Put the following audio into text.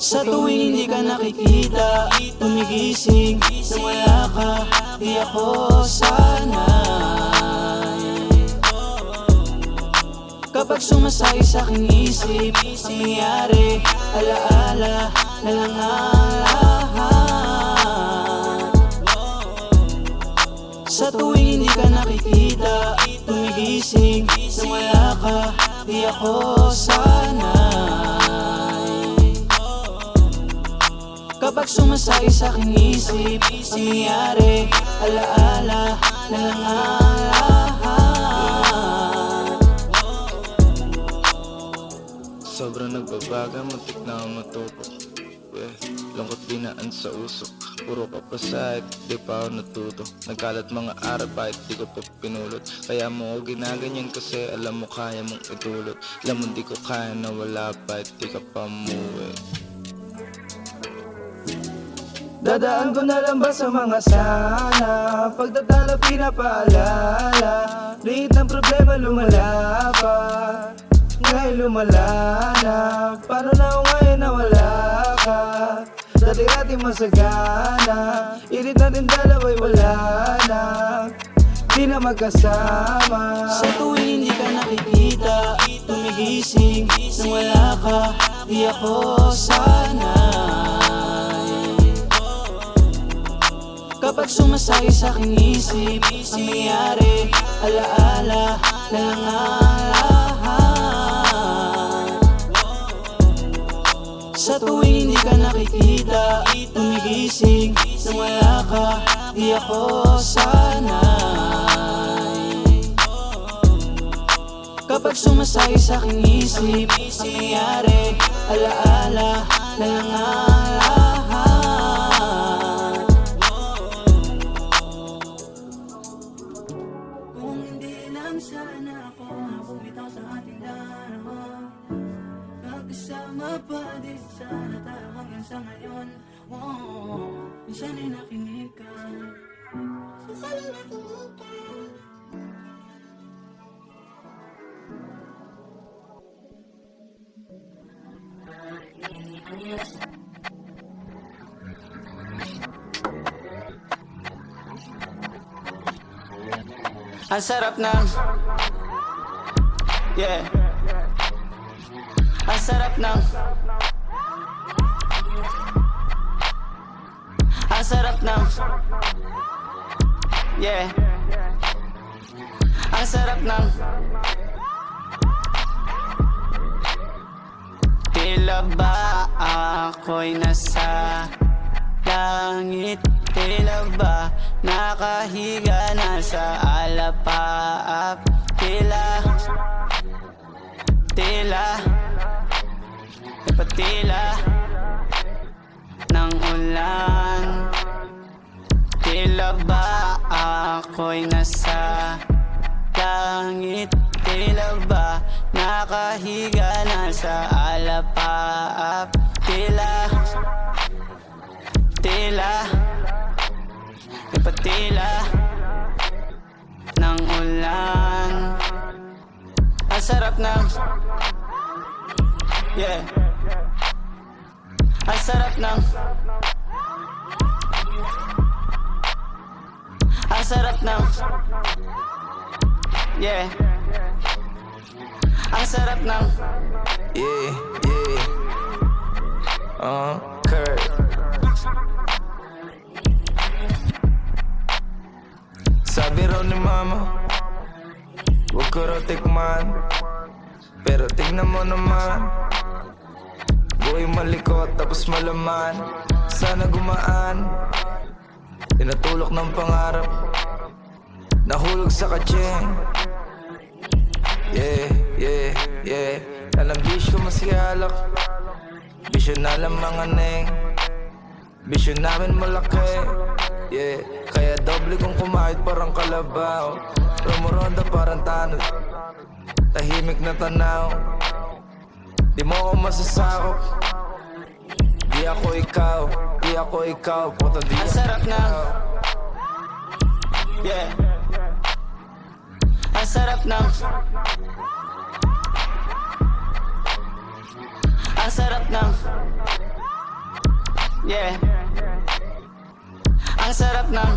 Sa tuwing hindi ka nakikita, gumigising nang wala ka, di ako sanay. Kapag sumasakit sa aking isip, ang nangyari, alaala na lang ang lahat. Sa tuwing hindi ka nakikita, gumigising nang wala ka, di ako sanay. Kapag sumasakit sa aking isip, ang nangyari, alaala na lang ang lahat. Sobrang nagbabaga, muntik na ang matupok. Lungkot binaan sa usok, puro kapasahit, di pa ako natuto. Nagkalat mga araw kahit di ko pa pinulot. Kaya mo ako ginaganyan kasi alam mo kaya mong itulot. Alam mo di ko kaya na wala pa at di ka pa umuwi. Dadaan ko na lang ba sa mga sana? Pagtatalo pinapaalala, liit ng problema lumala pa. Ngayon lumala na, paano na ako ngayon na wala ka? Dati-dati masagana, irit natin dalawa'y wala na, di na magkasama. Sa tuwing hindi ka nakikita, gumigising nang wala ka, di ako sanay. Kapag sumasakit sa aking isip, ang nangyari, alaala na lang ang lahat. Sa tuwing hindi ka nakikita, gumigising nang wala ka, di ako sanay. Kapag sumasakit sa aking isip, ang nangyari, alaala na lang ang lahat. Kung hindi lang sana ako bumitaw sa ating dalawa, magkasama pa din sana tayo hanggang sa ngayon. Minsan ay nakinig ka, minsan ay nakinig ka. Ang sarap ng, yeah. Ang sarap ng, ang sarap ng, yeah. Ang sarap ng, tila ba ako'y nasa langit? Tila ba nakahiga na sa alapaap? Tila ng ulan. Tila ba ako'y nasa langit? Tila ba nakahiga na sa alapaap? Tila ng ulan. Ang sarap ng, yeah. Ang sarap ng, ang sarap ng, yeah. Ang sarap ng, Yeah, Kurt. Sabi raw ni mama, huwag ko raw tikman, pero tignan mo naman, buhay malikot tapos malaman. Sana gumaan, tinatulok ng pangarap, nahulog sa katseng. Yeah. Alam bisyo masihalak, bisyo na lang mga neng, bisyo namin malaki. Yeah, kaya doble kong kumahit parang kalabaw, rumuronda parang tanod, tahimik na tanaw. Di mo ako masasakop, di ako ikaw, puto di ang sarap ng, yeah. Ang sarap ng, ang sarap ng, Yeah. Ang sarap ng